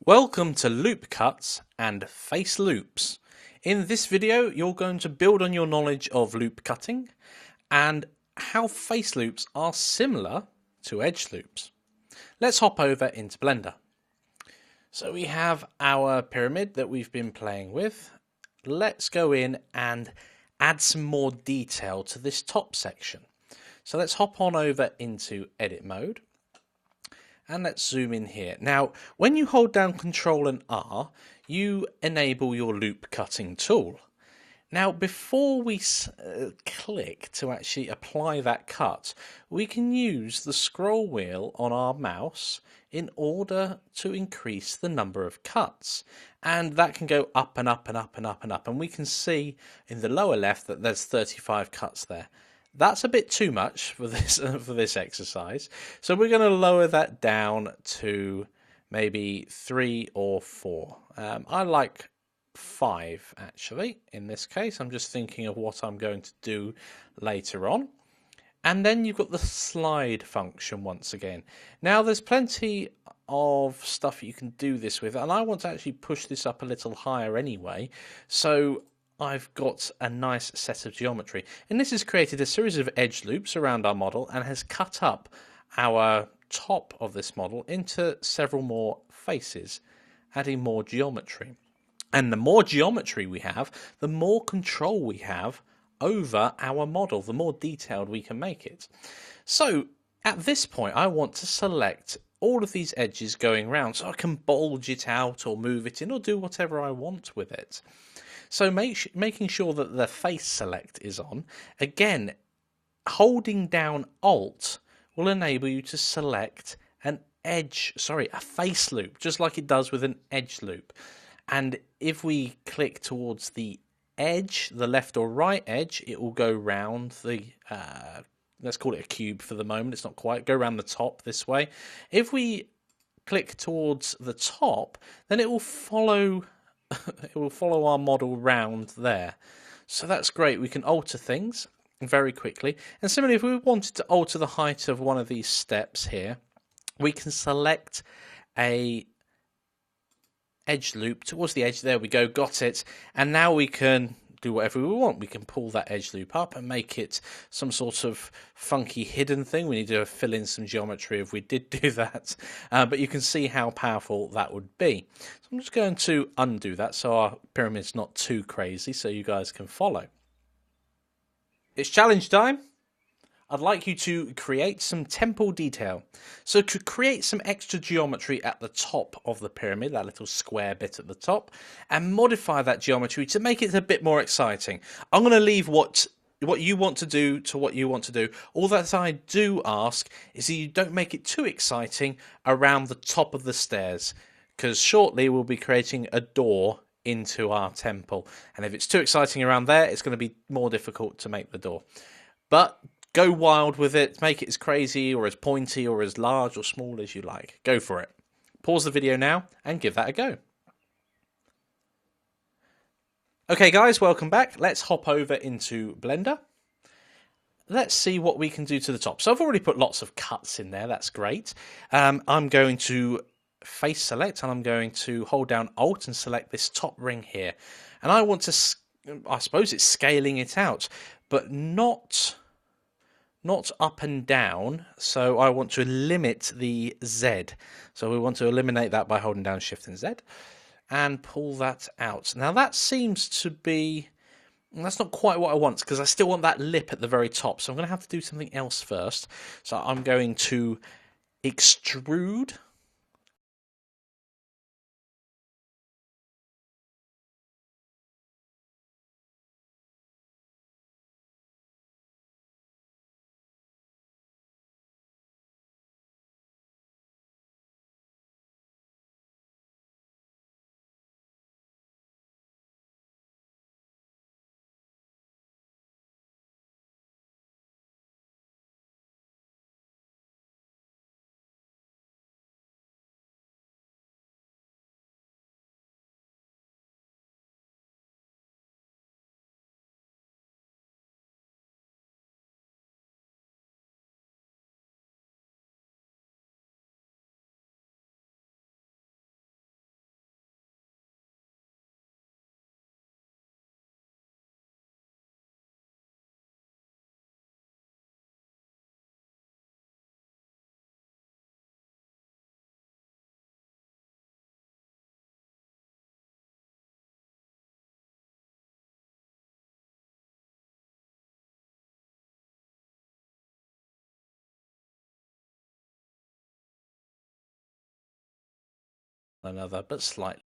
Welcome to Loop Cuts and Face Loops. In this video you're going to build on your knowledge of loop cutting and how face loops are similar to edge loops. Let's hop over into Blender. So we have our pyramid that we've been playing with. Let's go in and add some more detail to this top section. So let's hop on over into edit mode. And let's zoom in here. Now, when you hold down Control and R, you enable your loop cutting tool. Now, before we click to actually apply that cut, we can use the scroll wheel on our mouse in order to increase the number of cuts. And that can go up and up and up and up and up. And we can see in the lower left that there's 35 cuts there. That's a bit too much for this exercise, so we're going to lower that down to maybe 3 or 4. I like 5 actually in this case. I'm just thinking of what I'm going to do later on. And then you've got the slide function once again. Now there's plenty of stuff you can do this with, and I want to actually push this up a little higher anyway, so I've got a nice set of geometry. And this has created a series of edge loops around our model and has cut up our top of this model into several more faces, adding more geometry. And the more geometry we have, the more control we have over our model, the more detailed we can make it. So at this point, I want to select all of these edges going around so I can bulge it out or move it in or do whatever I want with it. So making sure that the face select is on. Again, holding down Alt will enable you to select a face loop, just like it does with an edge loop. And if we click towards the edge, the left or right edge, it will go round the, let's call it a cube for the moment, it's not quite, go around the top this way. If we click towards the top, then it will follow our model round there. So that's great. We can alter things very quickly. And similarly, if we wanted to alter the height of one of these steps here, we can select a edge loop towards the edge. There we go, got it. And now we can do whatever we want. We can pull that edge loop up and make it some sort of funky hidden thing. We need to fill in some geometry if we did do that, but you can see how powerful that would be. So I'm just going to undo that so our pyramid's not too crazy so you guys can follow. It's challenge time. I'd like you to create some temple detail. So to create some extra geometry at the top of the pyramid, that little square bit at the top, and modify that geometry to make it a bit more exciting. I'm going to leave what you want to do to what you want to do. All that I do ask is that you don't make it too exciting around the top of the stairs, because shortly we'll be creating a door into our temple. And if it's too exciting around there, it's going to be more difficult to make the door. But go wild with it, make it as crazy or as pointy or as large or small as you like. Go for it. Pause the video now and give that a go. Okay guys, welcome back. Let's hop over into Blender. Let's see what we can do to the top. So I've already put lots of cuts in there, that's great. I'm going to face select and I'm going to hold down Alt and select this top ring here. And I want to, I suppose it's scaling it out, but not up and down, so I want to limit the Z. So we want to eliminate that by holding down Shift and Z and pull that out. Now that seems to be, that's not quite what I want because I still want that lip at the very top, so I'm going to have to do something else first. So I'm going to extrude another, but slightly.